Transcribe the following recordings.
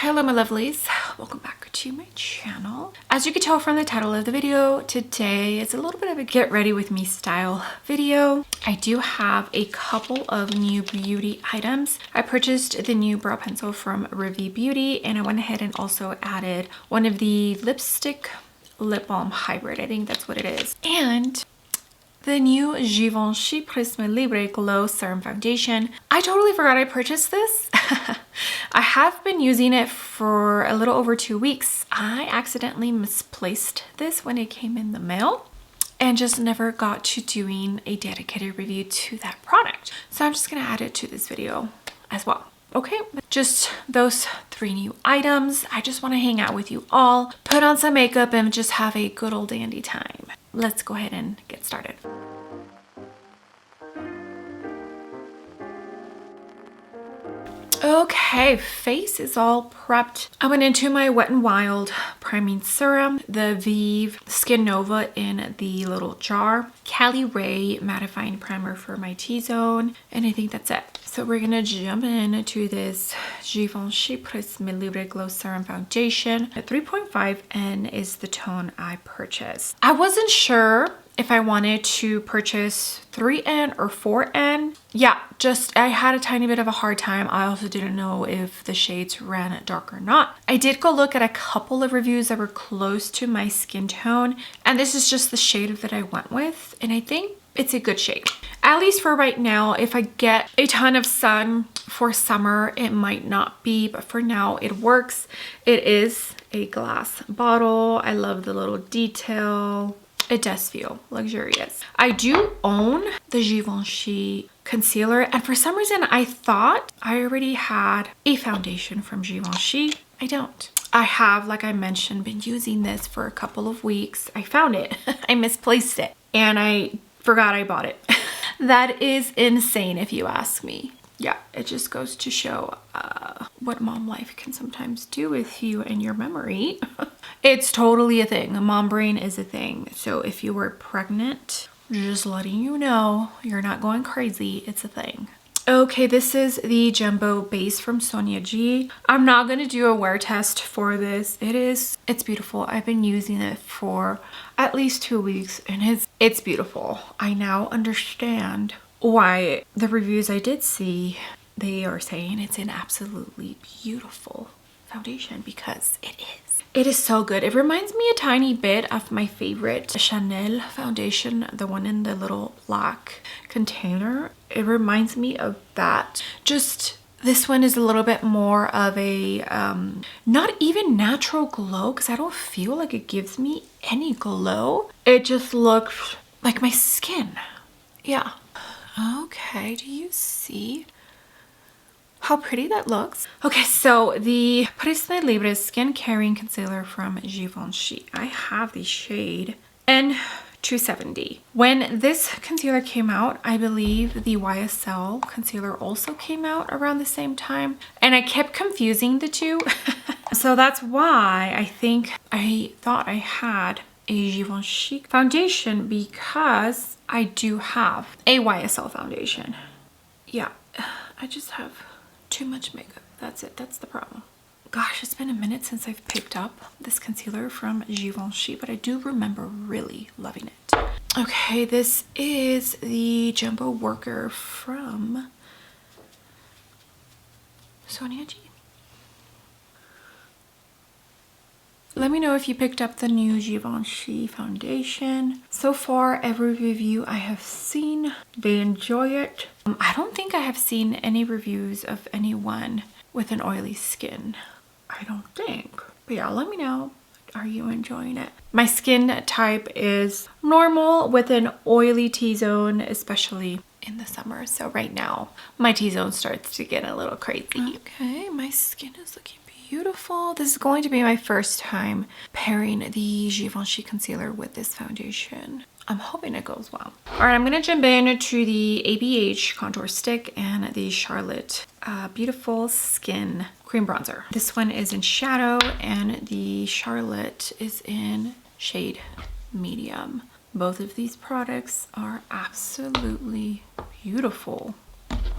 Hello my lovelies, welcome back to my channel. As you can tell from the title of the video, today is a little bit of a get ready with me style video. I do have a couple of new beauty items. I purchased the new brow pencil from Ravie Beauty, and I went ahead and also added one of the lipstick lip balm hybrid. I think that's what it is. And the new Givenchy Prisme Libre Glow Serum Foundation. I totally forgot I purchased this. I have been using it for a little over 2 weeks. I accidentally misplaced this when it came in the mail and just never got to doing a dedicated review to that product. So I'm just gonna add it to this video as well. Okay, just those 3 new items. I just want to hang out with you all, put on some makeup, and just have a good old dandy time. Let's go ahead and get started. Okay, face is all prepped. I went into my Wet n Wild priming serum, the Vive Skin Nova in the little jar, Cali Ray mattifying primer for my T-zone, and I think that's it. So we're gonna jump into this Givenchy Prisme Libre Glow Serum Foundation. At 3.5N is the tone I purchased. I wasn't sure if I wanted to purchase 3N or 4N. Yeah, just I had a tiny bit of a hard time. I also didn't know if the shades ran dark or not. I did go look at a couple of reviews that were close to my skin tone, and this is just the shade that I went with, and I think it's a good shade. At least for right now. If I get a ton of sun for summer, it might not be, but for now it works. It is a glass bottle. I love the little detail. It does feel luxurious. I do own the Givenchy concealer, and for some reason I thought I already had a foundation from Givenchy. I don't. I have, like I mentioned, been using this for a couple of weeks. I found it. I misplaced it and I forgot I bought it. That is insane if you ask me. Yeah, it just goes to show what mom life can sometimes do with you and your memory. It's totally a thing. Mom brain is a thing. So if you were pregnant, just letting you know, you're not going crazy. It's a thing. Okay, this is the Jumbo Base from Sonia G. I'm not going to do a wear test for this. It's beautiful. I've been using it for at least 2 weeks and it's beautiful. I now understand why the reviews I did see, they are saying it's an absolutely beautiful foundation, because it is. It is so good. It reminds me a tiny bit of my favorite Chanel foundation, the one in the little black container. It reminds me of that. Just this one is a little bit more of a not even natural glow, because I don't feel like it gives me any glow. It just looks like my skin. Yeah. Okay, do you see how pretty that looks? Okay, so the Prisme Libre Skin Caring Concealer from Givenchy. I have the shade N270. When this concealer came out, I believe the YSL concealer also came out around the same time, and I kept confusing the two. So that's why I thought I had a Givenchy foundation, because I do have a YSL foundation. Yeah, I just have too much makeup. That's it. That's the problem. Gosh, it's been a minute since I've picked up this concealer from Givenchy, but I do remember really loving it. Okay, this is the Jumbo Worker from Sonia G. Let me know if you picked up the new Givenchy foundation. So far, every review I have seen, they enjoy it. I don't think I have seen any reviews of anyone with an oily skin. I don't think. But yeah, let me know. Are you enjoying it? My skin type is normal with an oily T-zone, especially in the summer. So right now, my T-zone starts to get a little crazy. Okay, my skin is looking beautiful. This is going to be my first time pairing the Givenchy concealer with this foundation. I'm hoping it goes well. All right, I'm gonna jump into the ABH contour stick and the Charlotte Beautiful Skin cream bronzer. This one is in shadow and the Charlotte is in shade medium. Both of these products are absolutely beautiful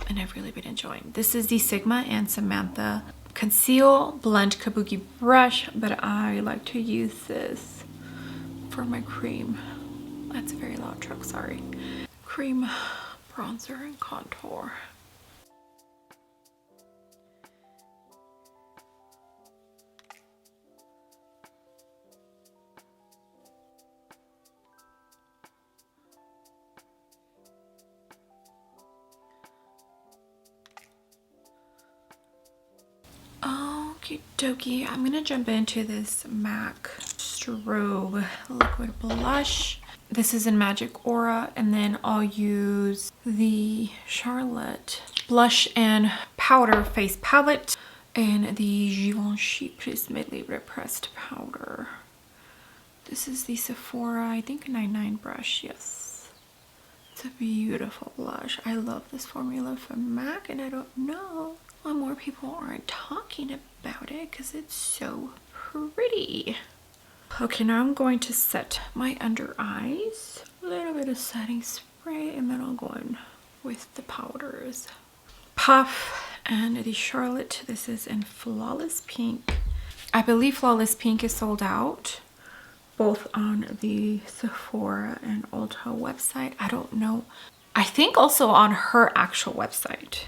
and I've really been enjoying. This is the Sigma and Samantha conceal blend kabuki brush, but I like to use this for my cream. That's a very loud truck, sorry. Cream bronzer and contour. Okie dokie, I'm gonna jump into this MAC Strobe liquid blush. This is in Magic Aura, and then I'll use the Charlotte blush and powder face palette and the Givenchy Prisme Libre pressed powder. This is the Sephora, I think 99 brush, yes. It's a beautiful blush. I love this formula from MAC, and I don't know why more people aren't talking about it because it's so pretty. Okay, now I'm going to set my under eyes. A little bit of setting spray, and then I'll go in with the powders. Puff and the Charlotte. This is in Flawless Pink. I believe Flawless Pink is sold out, both on the Sephora and Ulta website. I don't know. I think also on her actual website.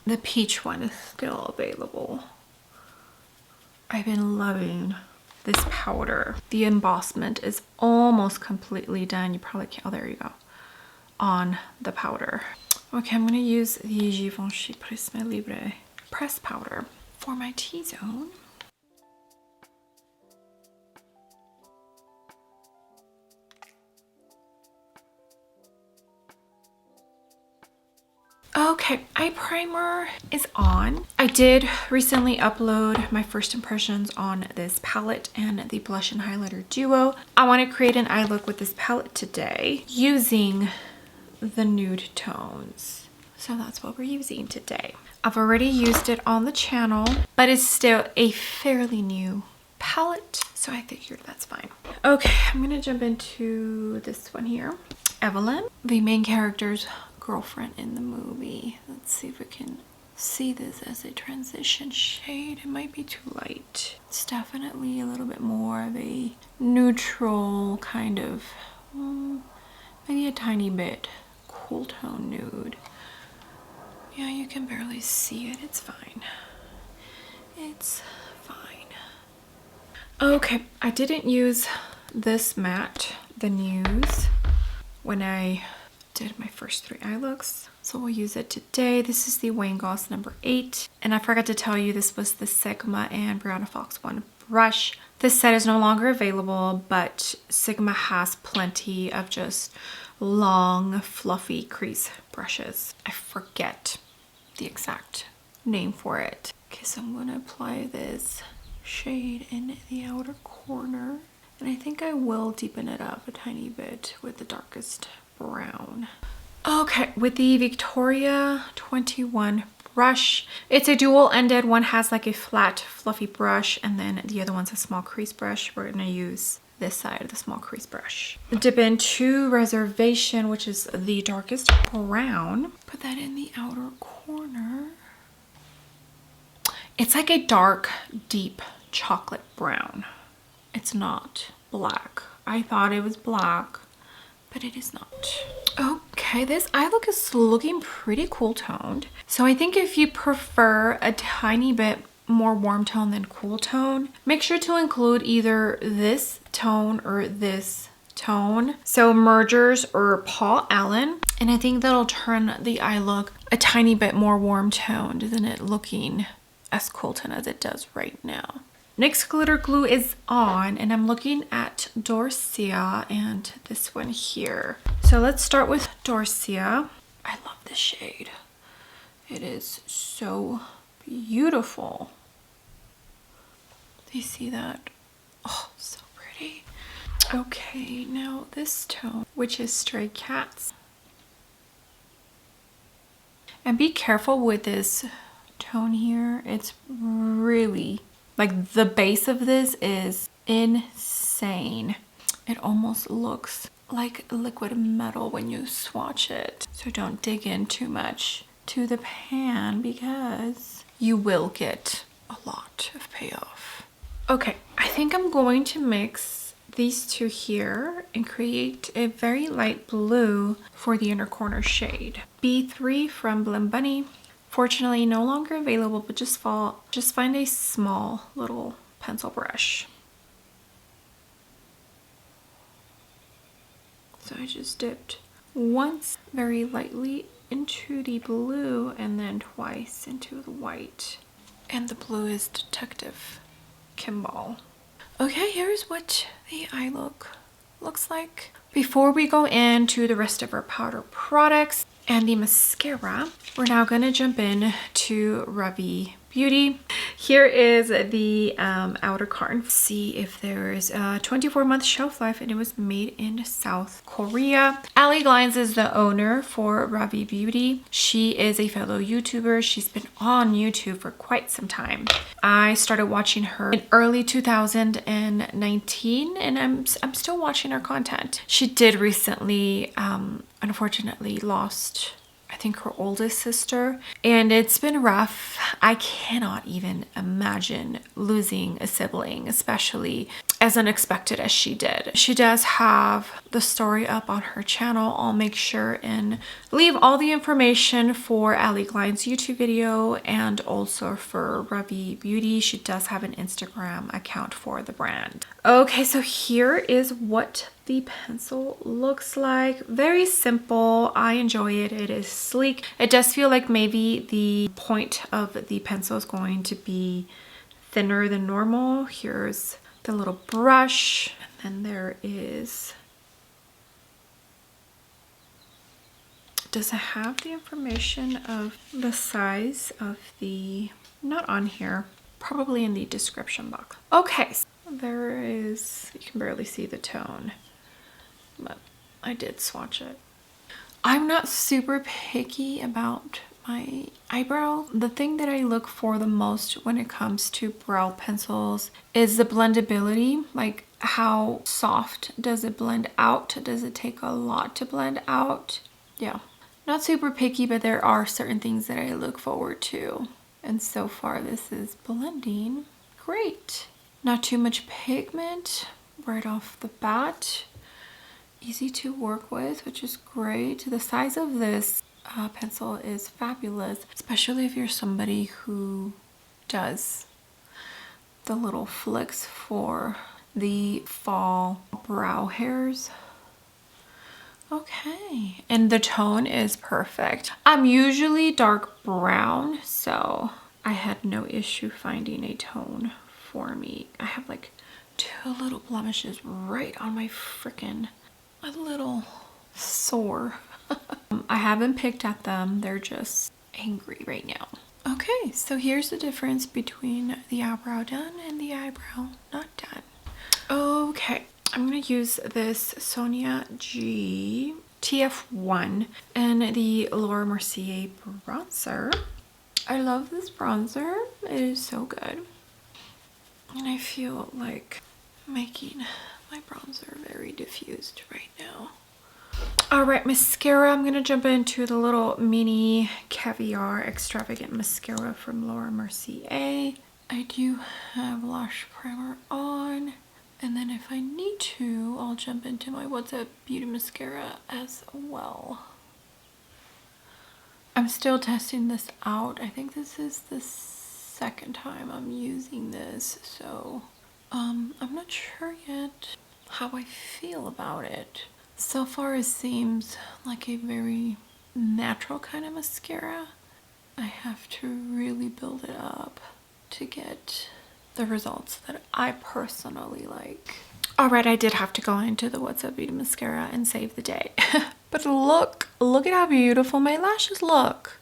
The peach one is still available. I've been loving this powder. The embossment is almost completely done. You probably can't, oh, there you go, on the powder. Okay, I'm gonna use the Givenchy Prisme Libre press powder for my T-zone. Okay, eye primer is on. I did recently upload my first impressions on this palette and the blush and highlighter duo. I want to create an eye look with this palette today using the nude tones. So that's what we're using today. I've already used it on the channel, but it's still a fairly new palette, so I figured that's fine. Okay, I'm gonna jump into this one here. Evelyn, the main character's girlfriend in the movie. Let's see if we can see this as a transition shade. It might be too light. It's definitely a little bit more of a neutral kind of, maybe a tiny bit cool tone nude. Yeah, you can barely see it. It's fine. It's fine. Okay, I didn't use this matte, the News, when I did my first 3 eye looks, so we'll use it today. This is the Wayne Goss number 8, and I forgot to tell you this was the Sigma and Brianna Fox 1 brush. This set is no longer available, but Sigma has plenty of just long fluffy crease brushes. I forget the exact name for it. Okay, so I'm going to apply this shade in the outer corner, and I think I will deepen it up a tiny bit with the darkest brown. Okay, with the Victoria 21 brush, it's a dual-ended. One has like a flat fluffy brush, and then the other one's a small crease brush. We're gonna use this side of the small crease brush. Dip into Reservation, which is the darkest brown. Put that in the outer corner. It's like a dark, deep chocolate brown. It's not black. I thought it was black, but it is not. Okay, this eye look is looking pretty cool toned. So I think if you prefer a tiny bit more warm tone than cool tone, make sure to include either this tone or this tone. So Mergers or Paul Allen. And I think that'll turn the eye look a tiny bit more warm toned than it looking as cool tone as it does right now. NYX glitter glue is on, and I'm looking at Dorsia and this one here. So let's start with Dorsia. I love this shade. It is so beautiful. Do you see that? Oh, so pretty. Okay, now this tone, which is Stray Cats. And be careful with this tone here. It's really, like, the base of this is insane. It almost looks like liquid metal when you swatch it. So don't dig in too much to the pan because you will get a lot of payoff. Okay, I think I'm going to mix these two here and create a very light blue for the inner corner shade. B3 from Blend Bunny. Fortunately, no longer available, but just find a small little pencil brush. So I just dipped once very lightly into the blue and then twice into the white. And the blue is Detective Kimball. Okay, here's what the eye look looks like. Before we go into the rest of our powder products and the mascara, we're now going to jump in to Ravie Beauty. Here is the outer carton. See if there is a 24-month shelf life, and it was made in South Korea. Ali Glines is the owner for Ravie Beauty. She is a fellow YouTuber. She's been on YouTube for quite some time. I started watching her in early 2019, and I'm still watching her content. She did recently, unfortunately, lost, I think, her oldest sister, and it's been rough. I cannot even imagine losing a sibling, especially as unexpected as she did. She does have the story up on her channel. I'll make sure and leave all the information for Ali Glines YouTube video and also for Ravie Beauty. She does have an Instagram account for the brand. Okay, so here is what the pencil looks like. Very simple. I enjoy it. It is sleek. It does feel like maybe the point of the pencil is going to be thinner than normal. Here's the little brush, and then there is, does it have the information of the size of the, not on here, probably in the description box. Okay, so there is, you can barely see the tone, but I did swatch it. I'm not super picky about my eyebrow. The thing that I look for the most when it comes to brow pencils is the blendability. Like, how soft does it blend out? Does it take a lot to blend out? Yeah, not super picky, but there are certain things that I look forward to. And so far this is blending great. Not too much pigment right off the bat. Easy to work with, which is great. The size of this pencil is fabulous, especially if you're somebody who does the little flicks for the fall brow hairs. Okay, and the tone is perfect. I'm usually dark brown, so I had no issue finding a tone for me. I have like two little blemishes right on my freaking, a little sore. I haven't picked at them. They're just angry right now. Okay, so here's the difference between the eyebrow done and the eyebrow not done. Okay, I'm going to use this Sonia G TF1 and the Laura Mercier bronzer. I love this bronzer. It is so good. And I feel like making my bronzer very diffused right now. All right, mascara. I'm gonna jump into the little mini caviar extravagant mascara from Laura Mercier. I do have lash primer on, and then if I need to, I'll jump into my What's Up Beauty mascara as well. I'm still testing this out. I think this is the second time I'm using this, so I'm not sure yet how I feel about it. So far it seems like a very natural kind of mascara. I have to really build it up to get the results that I personally like. Alright, I did have to go into the What's Up Beauty mascara and save the day. But look at how beautiful my lashes look.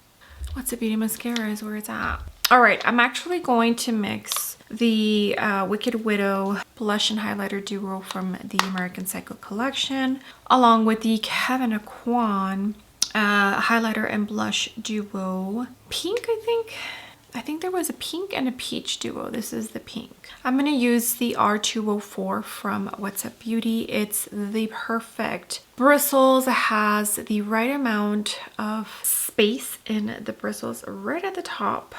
What's Up Beauty mascara is where it's at. Alright, I'm actually going to mix the Wicked Widow blush and highlighter duo from the American Psycho collection, along with the Kevyn Aucoin highlighter and blush duo. Pink, I think there was a pink and a peach duo. This is the pink. I'm going to use the R204 from What's Up Beauty. It's the perfect bristles. It has the right amount of space in the bristles right at the top,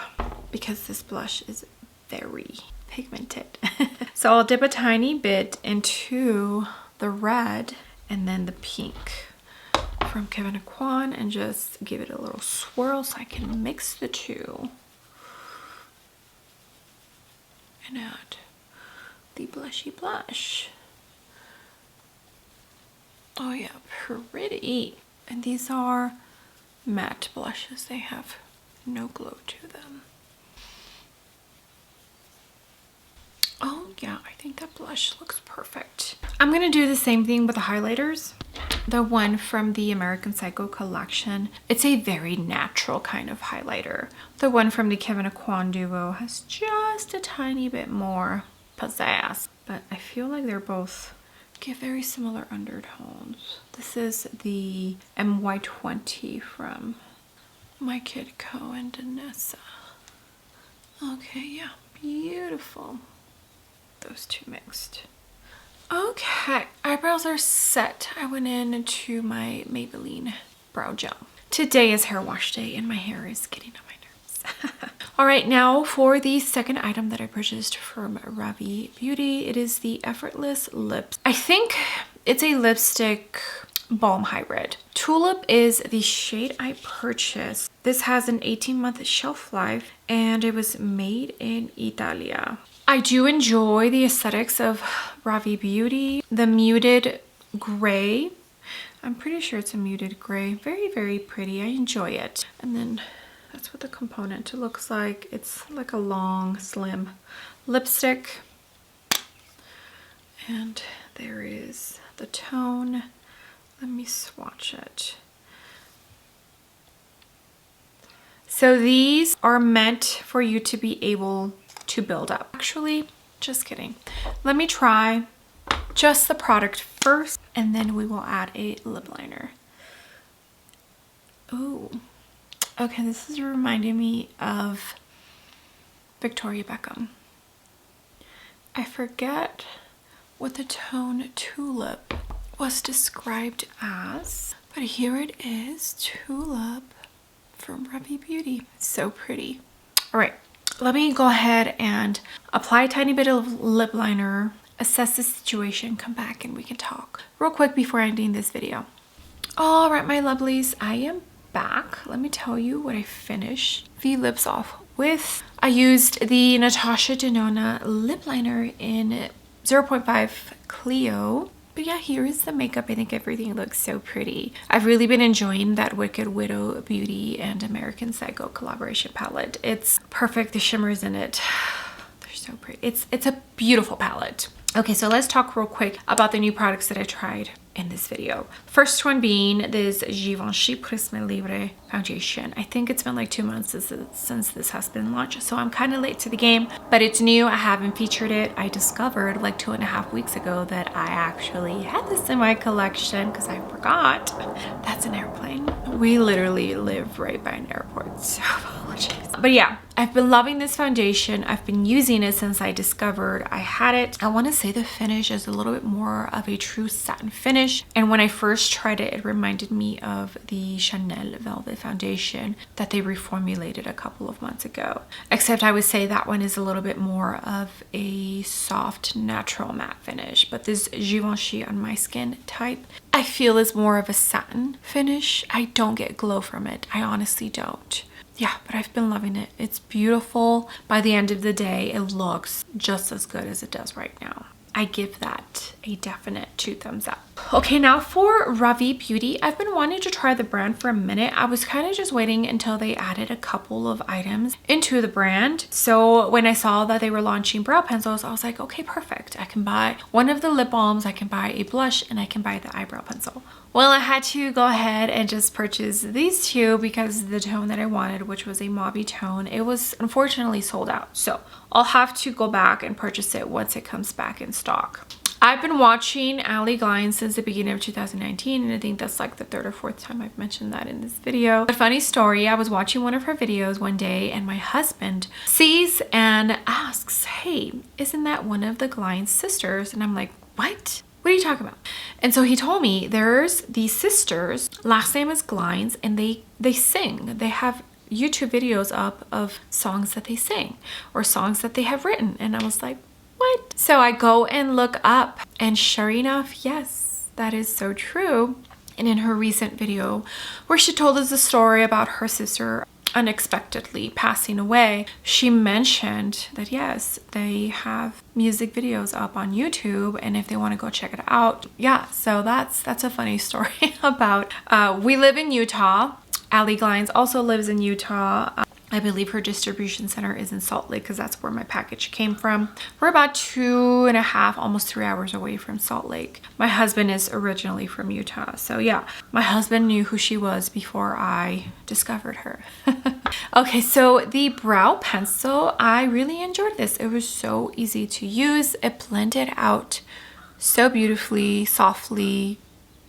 because this blush is very pigmented. So I'll dip a tiny bit into the red and then the pink from Kevyn Aucoin and just give it a little swirl so I can mix the two and add the blushy blush. Oh yeah, pretty. And these are matte blushes. They have no glow to them. Oh yeah, I think that blush looks perfect. I'm gonna do the same thing with the highlighters. The one from the American Psycho collection. It's a very natural kind of highlighter. The one from the Kevyn Aucoin duo has just a tiny bit more pizzazz, but I feel like they're both give very similar undertones. This is the MY20 from My Kid Co and Danessa. Okay, yeah, beautiful. Those two mixed. Okay, eyebrows are set. I went into my Maybelline brow gel. Today is hair wash day and my hair is getting on my nerves. All right, now for the second item that I purchased from Ravie Beauty. It is the Effortless Lips. I think it's a lipstick balm hybrid. Tulip is the shade I purchased. This has an 18-month shelf life and it was made in Italia. I do enjoy the aesthetics of Ravie Beauty. The muted gray. I'm pretty sure it's a muted gray. Very, very pretty. I enjoy it. And then that's what the component looks like. It's like a long, slim lipstick. And there is the tone. Let me swatch it. So these are meant for you to be able to build up. Actually, just kidding. Let me try just the product first and then we will add a lip liner. Ooh. Okay, this is reminding me of Victoria Beckham. I forget what the tone Tulip was described as, but here it is, Tulip from Ravie Beauty. So pretty. All right, let me go ahead and apply a tiny bit of lip liner, assess the situation, come back and we can talk real quick before ending this video. All right, my lovelies, I am back. Let me tell you what I finished the lips off with. I used the Natasha Denona lip liner in 0.5 Clio. But yeah, here is the makeup. I think everything looks so pretty. I've really been enjoying that Wicked Widow Beauty and American Psycho collaboration palette. It's perfect. The shimmers in it, they're so pretty. It's a beautiful palette. Okay, so let's talk real quick about the new products that I tried in this video. First one being this Givenchy Prisme Libre foundation. I think it's been like 2 months since this has been launched, so I'm kind of late to the game, but it's new. I haven't featured it. I discovered like 2.5 weeks ago that I actually had this in my collection because I forgot. That's an airplane. We literally live right by an airport, so apologies. But yeah, I've been loving this foundation. I've been using it since I discovered I had it. I want to say the finish is a little bit more of a true satin finish. And when I first tried it, it reminded me of the Chanel Velvet foundation that they reformulated a couple of months ago. Except I would say that one is a little bit more of a soft, natural matte finish. But this Givenchy on my skin type, I feel is more of a satin finish. I don't get glow from it. I honestly don't. Yeah, but I've been loving it. It's beautiful. By the end of the day, it looks just as good as it does right now. I give that a definite 2 thumbs up. Okay, now for Ravie Beauty. I've been wanting to try the brand for a minute. I was kind of just waiting until they added a couple of items into the brand. So when I saw that they were launching brow pencils, I was like, okay, perfect. I can buy one of the lip balms, I can buy a blush, and I can buy the eyebrow pencil. Well, I had to go ahead and just purchase these two because the tone that I wanted, which was a mauvey tone, it was unfortunately sold out. So I'll have to go back and purchase it once it comes back in stock. I've been watching Ali Glines since the beginning of 2019, and I think that's like the 3rd or 4th time I've mentioned that in this video. But funny story, I was watching one of her videos one day and my husband sees and asks, hey, isn't that one of the Glines sisters? And I'm like, what? What are you talking about? And so he told me there's these sisters, last name is Glines, and they sing. They have YouTube videos up of songs that they sing or songs that they have written. And I was like, what? So I go and look up, and sure enough, yes, that is so true. And in her recent video where she told us the story about her sister unexpectedly passing away, she mentioned that yes, they have music videos up on YouTube, and if they want to go check it out. Yeah, so that's a funny story about we live in Utah. Allie Glines also lives in Utah. I believe her distribution center is in Salt Lake because that's where my package came from. We're about 2.5, almost 3 hours away from Salt Lake. My husband is originally from Utah. So yeah, my husband knew who she was before I discovered her. Okay, so the brow pencil, I really enjoyed this. It was so easy to use. It blended out so beautifully, softly,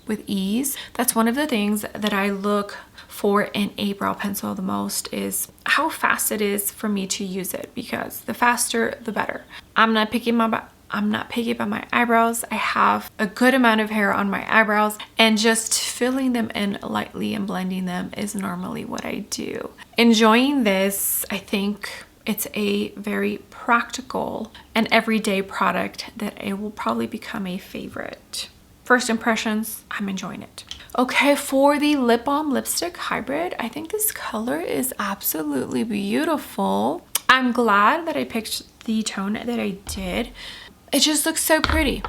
with ease. That's one of the things that I look for in a brow pencil the most, is how fast it is for me to use it, because the faster the better. I'm not picky about my eyebrows. I have a good amount of hair on my eyebrows, and just filling them in lightly and blending them is normally what I do. Enjoying this, I think it's a very practical and everyday product that it will probably become a favorite. First impressions, I'm enjoying it. Okay, for the lip balm lipstick hybrid, I think this color is absolutely beautiful. I'm glad that I picked the tone that I did. It just looks so pretty.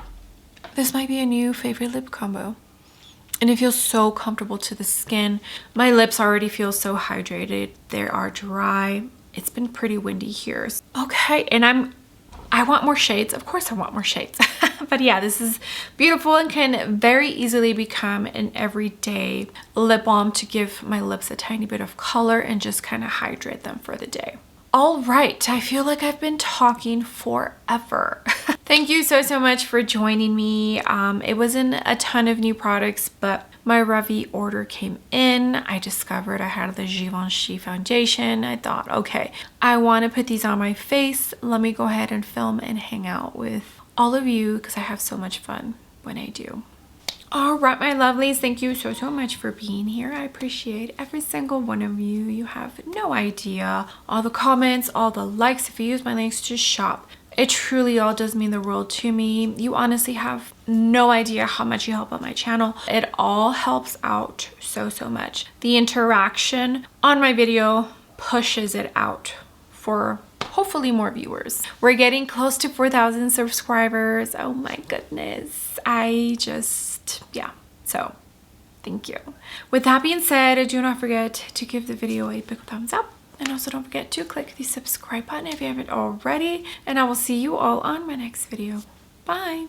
This might be a new favorite lip combo. And it feels so comfortable to the skin. My lips already feel so hydrated. They are dry. It's been pretty windy here. Okay, and I want more shades. Of course I want more shades. But yeah, this is beautiful and can very easily become an everyday lip balm to give my lips a tiny bit of color and just kind of hydrate them for the day. All right, I feel like I've been talking forever. Thank you so much for joining me. It wasn't a ton of new products, but my Ravie order came in. I discovered I had the Givenchy foundation. I thought, okay, I want to put these on my face. Let me go ahead and film and hang out with all of you because I have so much fun when I do. All right, my lovelies, thank you so much for being here. I appreciate every single one of you. You have no idea. All the comments, all the likes, if you use my links to shop. It truly all does mean the world to me. You honestly have no idea how much you help out my channel. It all helps out so much. The interaction on my video pushes it out for hopefully more viewers. We're getting close to 4,000 subscribers. Oh my goodness. Yeah. So thank you. With that being said, do not forget to give the video a big thumbs up. And also don't forget to click the subscribe button if you haven't already. And I will see you all on my next video. Bye.